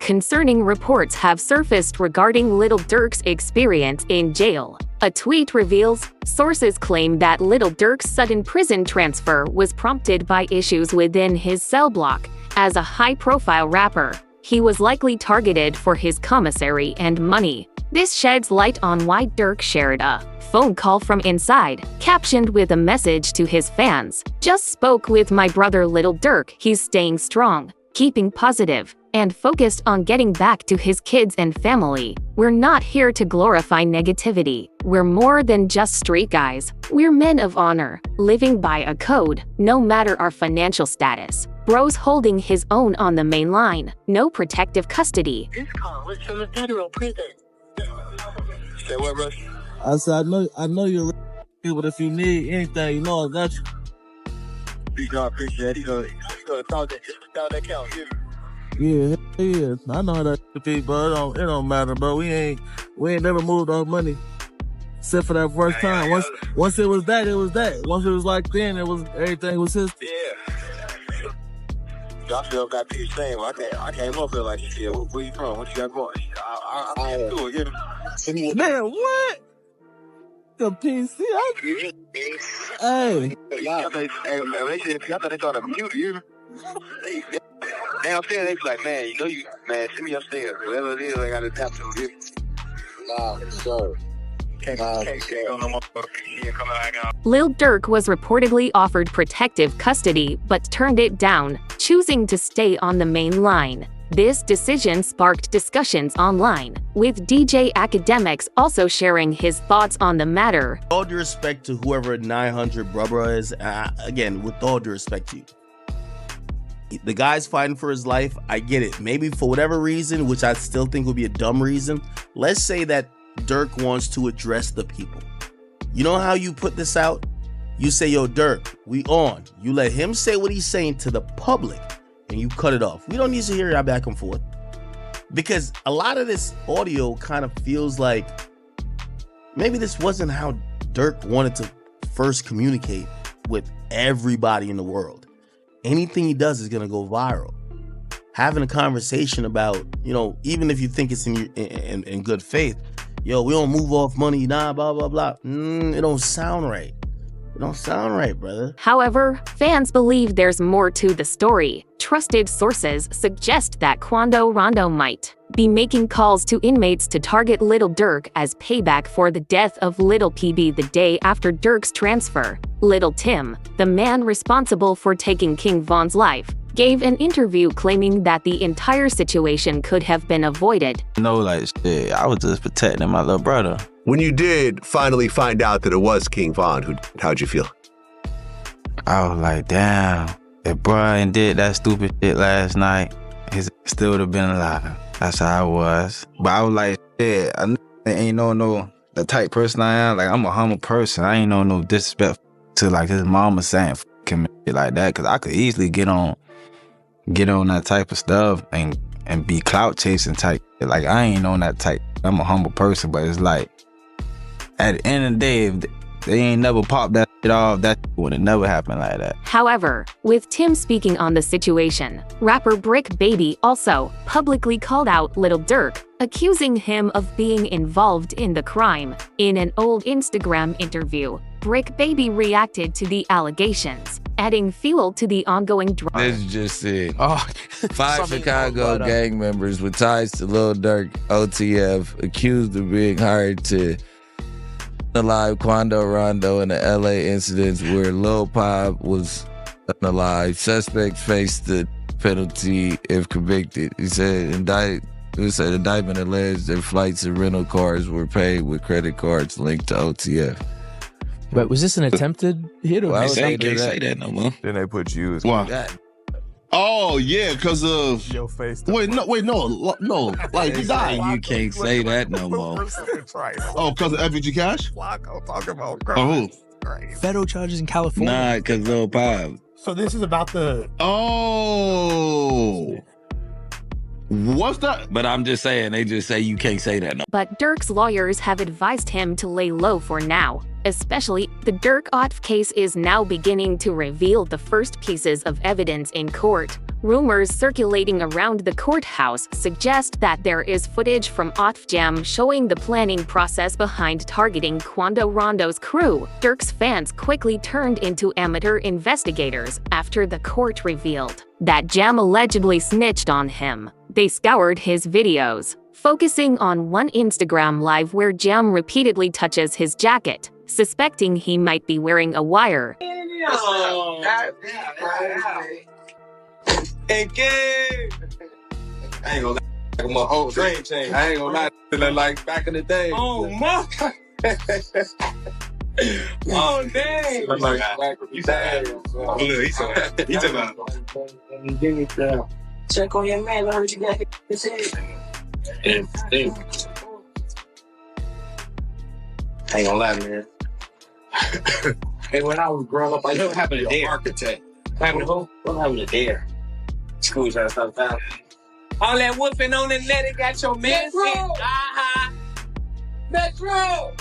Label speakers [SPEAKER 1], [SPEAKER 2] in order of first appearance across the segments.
[SPEAKER 1] Concerning reports have surfaced regarding Lil Durk's experience in jail. A tweet reveals, sources claim that Lil Durk's sudden prison transfer was prompted by issues within his cell block. As a high-profile rapper, he was likely targeted for his commissary and money. This sheds light on why Durk shared a phone call from inside, captioned with a message to his fans. "Just spoke with my brother Lil Durk. He's staying strong, keeping positive, and focused on getting back to his kids and family. We're not here to glorify negativity. We're more than just street guys. We're men of honor, living by a code, no matter our financial status. Bro's holding his own on the main line. No protective custody."
[SPEAKER 2] This call was from a federal prison.
[SPEAKER 3] Say what, bro?
[SPEAKER 4] I said, I know you're real, but if you need anything, you know I got you.
[SPEAKER 3] I appreciate it. You know, thought that count,
[SPEAKER 4] Yeah, I know how that be, but it don't matter, bro. We ain't never moved our money. Except for that first time. Once it was that, it was that. Once it was like then, everything was his.
[SPEAKER 3] Yeah. I still got peace saying, well, I came up here like, shit, where you from? What you got going? I do it, you know.
[SPEAKER 4] Man, what? The PC? Hey.
[SPEAKER 3] I thought they thought of mute you. Downstairs, they be like, man, man, send me upstairs. Whatever it is, I gotta tap to you. Nah, sir. Can't go no more.
[SPEAKER 1] Lil Durk was reportedly offered protective custody but turned it down, choosing to stay on the main line. This decision sparked discussions online, with DJ Academics also sharing his thoughts on the matter.
[SPEAKER 5] All due respect to whoever 900 brother is, again, with all due respect to you. The guy's fighting for his life. I get it. Maybe for whatever reason, which I still think would be a dumb reason. Let's say that Durk wants to address the people. You know how you put this out? You say, yo, Durk, we on. You let him say what he's saying to the public, and you cut it off. We don't need to hear y'all back and forth. Because a lot of this audio kind of feels like maybe this wasn't how Durk wanted to first communicate with everybody in the world. Anything he does is going to go viral. Having a conversation about, even if you think it's in good faith, yo, we don't move off money, nah, blah, blah, blah. It don't sound right. It don't sound right, brother.
[SPEAKER 1] However, fans believe there's more to the story. Trusted sources suggest that Quando Rondo might be making calls to inmates to target Lil Durk as payback for the death of Lil PB the day after Durk's transfer. Lil Tim, the man responsible for taking King Von's life, gave an interview claiming that the entire situation could have been avoided.
[SPEAKER 6] Shit, I was just protecting my little brother.
[SPEAKER 7] When you did finally find out that it was King Von, how'd you feel?
[SPEAKER 6] I was like, damn, if Brian did that stupid shit last night, he still would have been alive. That's how I was. But I was like, shit, I ain't no the type person I am. Like, I'm a humble person. I ain't no disrespect to like his mama saying him shit like that, because I could easily get on that type of stuff and be clout chasing type. Like, I ain't on that type. I'm a humble person, but it's like, at the end of the day, if they ain't never popped that shit off, that would have never happened like that.
[SPEAKER 1] However, with Tim speaking on the situation, rapper Brick Baby also publicly called out Lil Durk, accusing him of being involved in the crime. In an old Instagram interview, Brick Baby reacted to the allegations, adding fuel to the ongoing drama.
[SPEAKER 8] This is just it. 5 Chicago gang members with ties to Lil Durk, OTF, accused of being hired to alive Quando Rondo in the LA incidents where Lil Pop was unalive. Suspects faced the penalty if convicted. He said indictment alleged that flights and rental cars were paid with credit cards linked to OTF.
[SPEAKER 9] But was this an attempted hit? Or
[SPEAKER 8] Well,
[SPEAKER 10] They can't say that no more.
[SPEAKER 11] Then they put you as
[SPEAKER 10] Why? Oh yeah, because of
[SPEAKER 11] your face.
[SPEAKER 10] Wait, no. Like you died.
[SPEAKER 8] You can't say that no more.
[SPEAKER 10] Oh, because of FG Cash? Oh,
[SPEAKER 9] federal charges in California?
[SPEAKER 8] Nah, because Lil Pop.
[SPEAKER 11] So this is about the...
[SPEAKER 10] Oh. What's that?
[SPEAKER 8] But I'm just saying, they just say you can't say that no.
[SPEAKER 1] But Durk's lawyers have advised him to lay low for now. Especially, the Durk Off case is now beginning to reveal the first pieces of evidence in court. Rumors circulating around the courthouse suggest that there is footage from Off Jam showing the planning process behind targeting Quando Rondo's crew. Durk's fans quickly turned into amateur investigators after the court revealed that Jam allegedly snitched on him. They scoured his videos, focusing on one Instagram live where Jam repeatedly touches his jacket, suspecting he might be wearing a wire.
[SPEAKER 3] Hey, kid! I ain't gonna lie, my whole dream changed. I ain't gonna lie, feeling like back in the day. Oh, my! Oh, dang! I'm like, you said, oh, look, he said,
[SPEAKER 2] Check on your man, I heard you got his head.
[SPEAKER 3] I ain't gonna lie, man. Hey, when I was growing up, I never happened to dare. Architect. What happened to who? What happened to dare? School trying to stop time. All that whooping on the net, it got your man. Metro! Metro!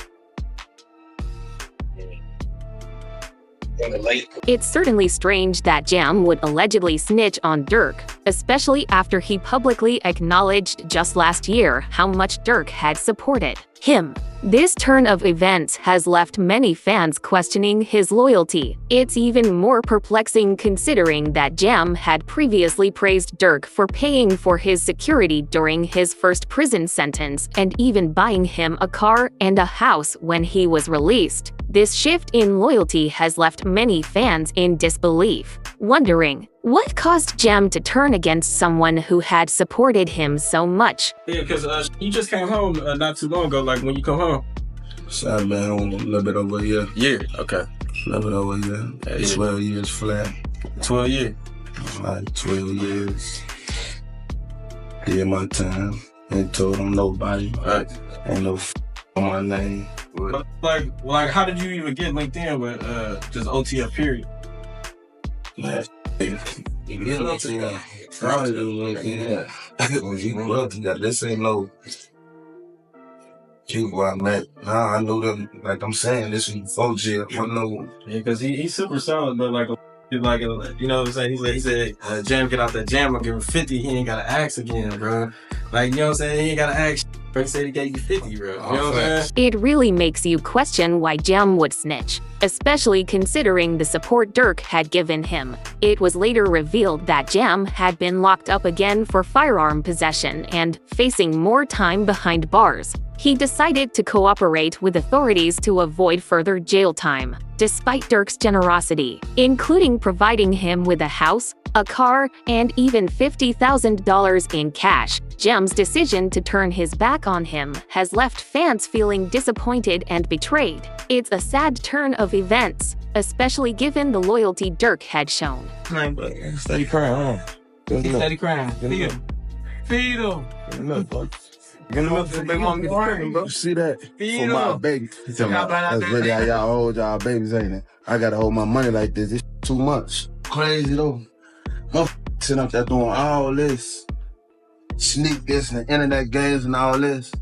[SPEAKER 1] It's certainly strange that Jam would allegedly snitch on Durk, especially after he publicly acknowledged just last year how much Durk had supported him. This turn of events has left many fans questioning his loyalty. It's even more perplexing considering that Jam had previously praised Durk for paying for his security during his first prison sentence and even buying him a car and a house when he was released. This shift in loyalty has left many fans in disbelief, wondering what caused Jam to turn against someone who had supported him so much.
[SPEAKER 12] Yeah, because you just came home not too long ago, like when you come home.
[SPEAKER 4] So I've been home a little bit over a year.
[SPEAKER 12] Yeah, okay.
[SPEAKER 4] A little bit over a year.
[SPEAKER 12] Yeah.
[SPEAKER 4] 12 years flat.
[SPEAKER 12] 12 years?
[SPEAKER 4] Like 12 years. Did my time. Ain't told them nobody.
[SPEAKER 12] Right.
[SPEAKER 4] Ain't no on my name.
[SPEAKER 12] But like, how did you even get linked in with just OTF period?
[SPEAKER 4] Man, you get linked in. Probably do linked in. This ain't no people I met. Nah, I know them. Like I'm saying, this is before jail. I know.
[SPEAKER 12] Yeah, because he's super solid, but like you know what I'm saying? He said, Jam get out that jam, I'll give him 50. He ain't gotta ask again, bro. Like, you know what I'm saying? He ain't gotta ask. He said he gave you 50, bro. You know what I'm saying?
[SPEAKER 1] It really makes you question why Jam would snitch, especially considering the support Durk had given him. It was later revealed that Jam had been locked up again for firearm possession and facing more time behind bars. He decided to cooperate with authorities to avoid further jail time, despite Durk's generosity, including providing him with a house, a car, and even $50,000 in cash. Jam's decision to turn his back on him has left fans feeling disappointed and betrayed. It's a sad turn of events, especially given the loyalty Durk had shown.
[SPEAKER 4] Steady crying, huh?
[SPEAKER 12] He's steady crying. Feed him. Feed him.
[SPEAKER 3] Get him up for big mom get pregnant, bro.
[SPEAKER 10] You see that?
[SPEAKER 12] Feed
[SPEAKER 10] For my
[SPEAKER 12] him.
[SPEAKER 10] baby. He talking about, that's really how y'all hold y'all babies, ain't it? I gotta hold my money like this. It's too much. Crazy though. My sitting up there doing all this. Sneak this and internet games and all this.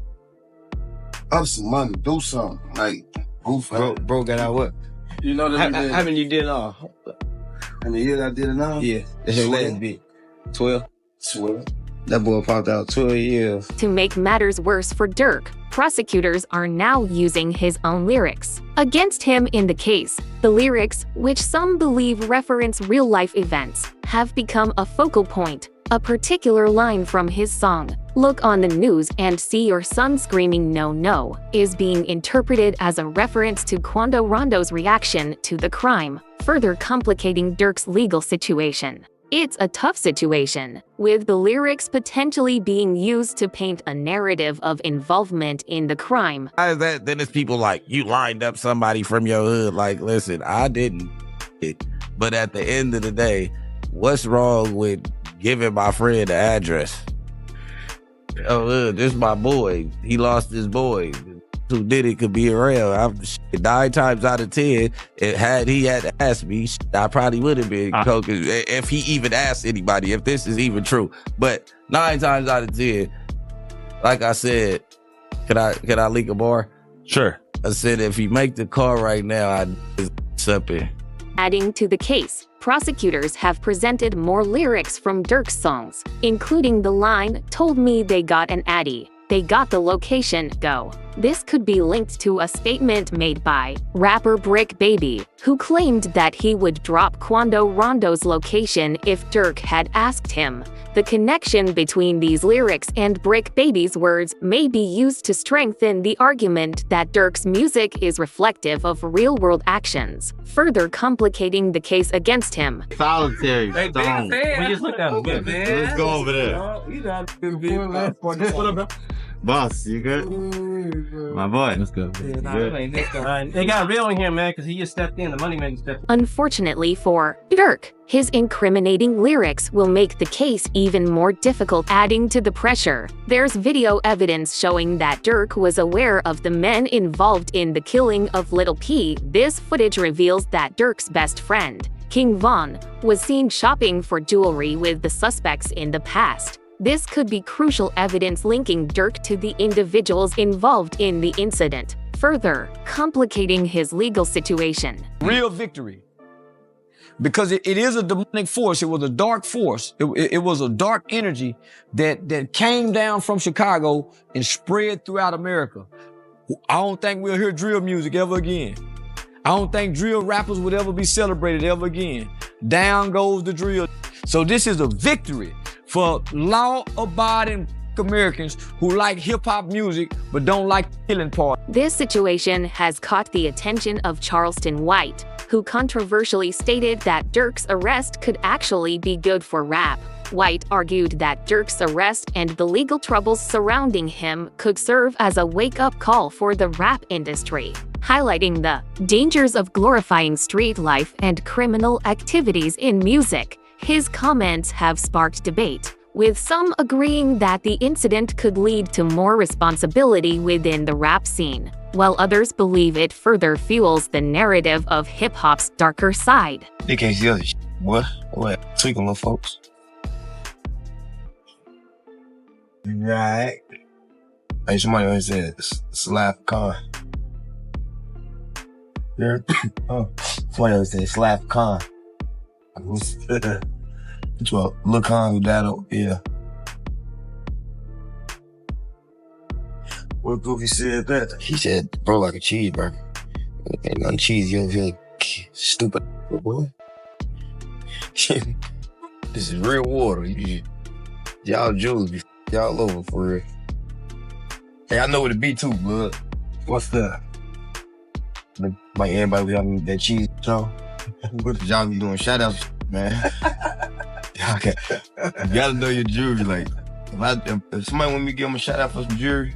[SPEAKER 10] Up some money, do something. Like, goof.
[SPEAKER 3] Bro got out what?
[SPEAKER 12] You know that
[SPEAKER 3] How many you did it all?
[SPEAKER 10] How many years I did it now?
[SPEAKER 3] Yeah. That's your
[SPEAKER 10] 12.
[SPEAKER 3] last bit. 12?
[SPEAKER 10] 12.
[SPEAKER 3] That boy popped out 12 years.
[SPEAKER 1] To make matters worse for Durk, prosecutors are now using his own lyrics against him in the case. The lyrics, which some believe reference real-life events, have become a focal point. A particular line from his song, "Look on the news and see your son screaming no no," is being interpreted as a reference to Quando Rondo's reaction to the crime, further complicating Durk's legal situation. It's a tough situation, with the lyrics potentially being used to paint a narrative of involvement in the crime.
[SPEAKER 8] How is that? Then it's people like, you lined up somebody from your hood. Like, listen, I didn't. But at the end of the day, what's wrong with giving my friend the address? Oh, look, this is my boy. He lost his boy. Who did it could be around. 9 times out of 10, he had asked me, I probably would have been coking if he even asked anybody, if this is even true. But 9 times out of 10, like I said, can I leak a bar?
[SPEAKER 13] Sure.
[SPEAKER 8] I said, if he make the call right now, I'd up it.
[SPEAKER 1] Adding to the case, prosecutors have presented more lyrics from Durk's songs, including the line, "Told me they got an Addy. They got the location, go." This could be linked to a statement made by rapper Brick Baby, who claimed that he would drop Quando Rondo's location if Durk had asked him. The connection between these lyrics and Brick Baby's words may be used to strengthen the argument that Durk's music is reflective of real-world actions, further complicating the case against him.
[SPEAKER 6] Solitary.
[SPEAKER 12] We just looked at him.
[SPEAKER 6] Let's go over there. Boss, you good? My boy. Let's go.
[SPEAKER 12] They got real in here, man, because he just stepped in. The money man stepped in.
[SPEAKER 1] Unfortunately for Durk, his incriminating lyrics will make the case even more difficult, adding to the pressure. There's video evidence showing that Durk was aware of the men involved in the killing of Lil P. This footage reveals that Durk's best friend, King Von, was seen shopping for jewelry with the suspects in the past. This could be crucial evidence linking Durk to the individuals involved in the incident, further complicating his legal situation.
[SPEAKER 13] Real victory. Because it is a demonic force. It was a dark force. It was a dark energy that came down from Chicago and spread throughout America. I don't think we'll hear drill music ever again. I don't think drill rappers would ever be celebrated ever again. Down goes the drill. So this is a victory for law-abiding Americans who like hip-hop music but don't like the killing part.
[SPEAKER 1] This situation has caught the attention of Charleston White, who controversially stated that Durk's arrest could actually be good for rap. White argued that Durk's arrest and the legal troubles surrounding him could serve as a wake-up call for the rap industry, highlighting the dangers of glorifying street life and criminal activities in music. His comments have sparked debate, with some agreeing that the incident could lead to more responsibility within the rap scene, while others believe it further fuels the narrative of hip-hop's darker side.
[SPEAKER 3] They can't see other shit. What? Tweaking little folks. Right. Hey, somebody always said slap con. Yeah. Oh, somebody always said slap con. Well, look on that'll, yeah. What Goofy said that? He said, bro, like a cheeseburger. Ain't nothing cheese, you don't feel stupid. What? This is real water. Y'all Jews be y'all over for real. Hey, I know what it be too, bud. What's that? Like everybody be having that cheese, y'all. Y'all be doing shout outs, man. Okay. You gotta know your jury. Like, if somebody want me to give them a shout out for some jury,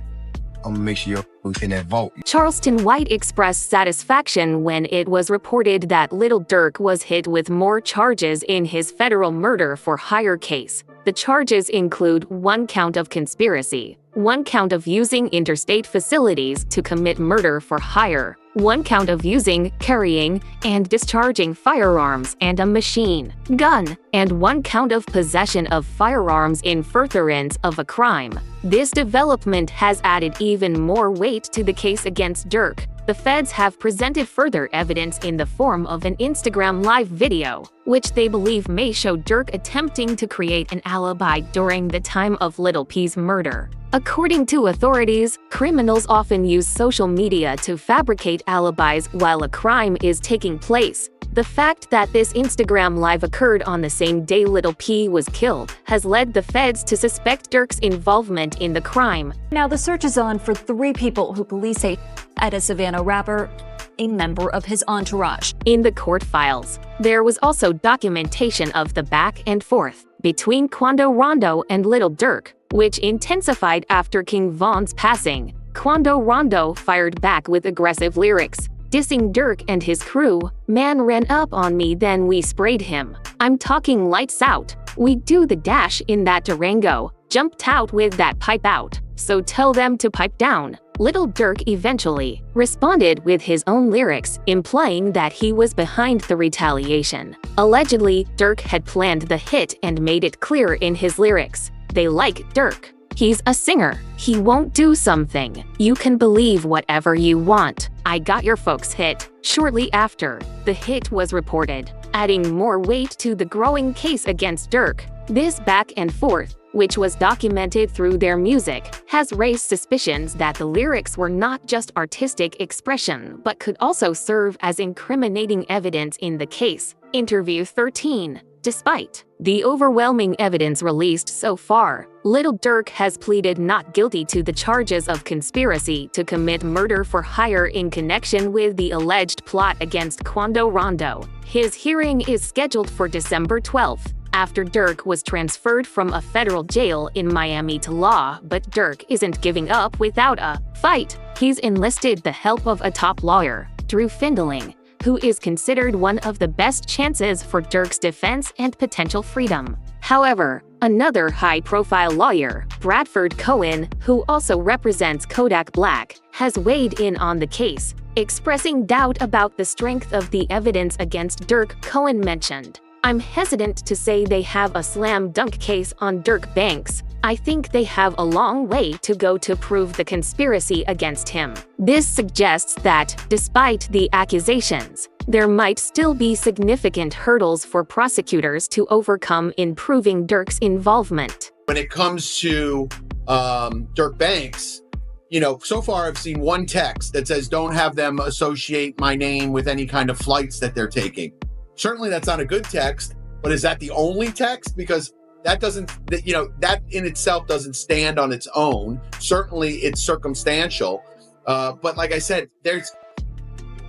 [SPEAKER 3] I'm gonna make sure you're in that vault.
[SPEAKER 1] Charleston White expressed satisfaction when it was reported that Lil Durk was hit with more charges in his federal murder for hire case. The charges include 1 count of conspiracy, 1 count of using interstate facilities to commit murder for hire, 1 count of using, carrying, and discharging firearms and a machine gun, and 1 count of possession of firearms in furtherance of a crime. This development has added even more weight to the case against Durk. The feds have presented further evidence in the form of an Instagram live video, which they believe may show Durk attempting to create an alibi during the time of Lil P's murder. According to authorities, criminals often use social media to fabricate alibis while a crime is taking place. The fact that this Instagram live occurred on the same day Lil P was killed has led the feds to suspect Durk's involvement in the crime.
[SPEAKER 14] Now the search is on for 3 people who police say at a Savannah rapper, a member of his entourage.
[SPEAKER 1] In the court files, there was also documentation of the back and forth between Quando Rondo and Lil Durk, which intensified after King Von's passing. Quando Rondo fired back with aggressive lyrics, dissing Durk and his crew. "Man ran up on me, then we sprayed him. I'm talking lights out. We do the dash in that Durango. Jumped out with that pipe out. So tell them to pipe down." Lil Durk eventually responded with his own lyrics, implying that he was behind the retaliation. Allegedly, Durk had planned the hit and made it clear in his lyrics. They like Durk. He's a singer. He won't do something. You can believe whatever you want. I Got Your Folks hit. Shortly after, the hit was reported, adding more weight to the growing case against Durk. This back and forth, which was documented through their music, has raised suspicions that the lyrics were not just artistic expression but could also serve as incriminating evidence in the case. Interview 13. Despite the overwhelming evidence released so far, Lil Durk has pleaded not guilty to the charges of conspiracy to commit murder for hire in connection with the alleged plot against Quando Rondo. His hearing is scheduled for December 12th. After Durk was transferred from a federal jail in Miami to law, but Durk isn't giving up without a fight. He's enlisted the help of a top lawyer, Drew Findling, who is considered one of the best chances for Durk's defense and potential freedom. However, another high-profile lawyer, Bradford Cohen, who also represents Kodak Black, has weighed in on the case, expressing doubt about the strength of the evidence against Durk. Cohen mentioned, "I'm hesitant to say they have a slam dunk case on Durk Banks. I think they have a long way to go to prove the conspiracy against him." This suggests that, despite the accusations, there might still be significant hurdles for prosecutors to overcome in proving Durk's involvement.
[SPEAKER 15] When it comes to Durk Banks, you know, so far I've seen one text that says, "Don't have them associate my name with any kind of flights that they're taking." Certainly that's not a good text, but is that the only text? Because that doesn't, you know, that in itself doesn't stand on its own. Certainly it's circumstantial. But like I said,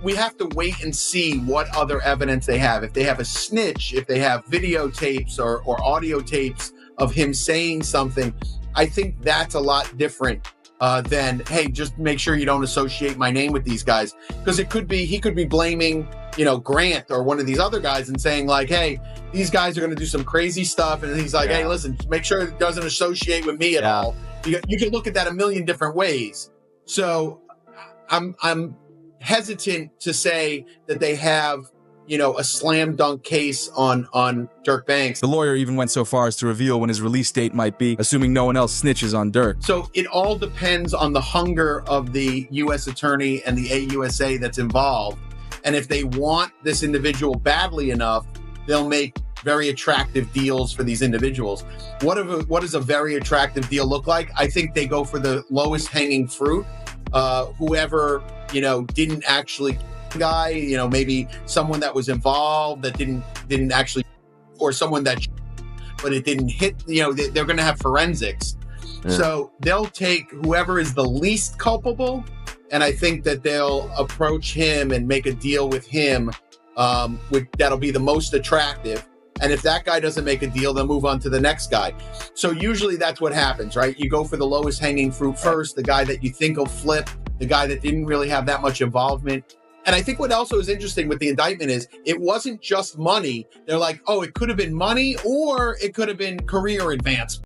[SPEAKER 15] we have to wait and see what other evidence they have. If they have a snitch, if they have videotapes or audio tapes of him saying something, I think that's a lot different than, hey, just make sure you don't associate my name with these guys. Because he could be blaming, you know, Grant or one of these other guys and saying like, hey, these guys are going to do some crazy stuff. And he's like, hey, listen, make sure it doesn't associate with me at all. You can look at that a million different ways. So I'm hesitant to say that they have, you know, a slam dunk case on Durk Banks.
[SPEAKER 16] The lawyer even went so far as to reveal when his release date might be, assuming no one else snitches on Durk.
[SPEAKER 15] So it all depends on the hunger of the U.S. attorney and the AUSA that's involved. And if they want this individual badly enough, they'll make very attractive deals for these individuals. What does a very attractive deal look like? I think they go for the lowest hanging fruit. Whoever, you know, didn't actually guy, you know, maybe someone that was involved that didn't actually, or someone that, but it didn't hit, you know, they're going to have forensics. Yeah. So they'll take whoever is the least culpable, and I think that they'll approach him and make a deal with him that'll be the most attractive. And if that guy doesn't make a deal, they'll move on to the next guy. So usually that's what happens, right? You go for the lowest hanging fruit first, the guy that you think will flip, the guy that didn't really have that much involvement. And I think what also is interesting with the indictment is it wasn't just money. They're like, oh, it could have been money or it could have been career advancement.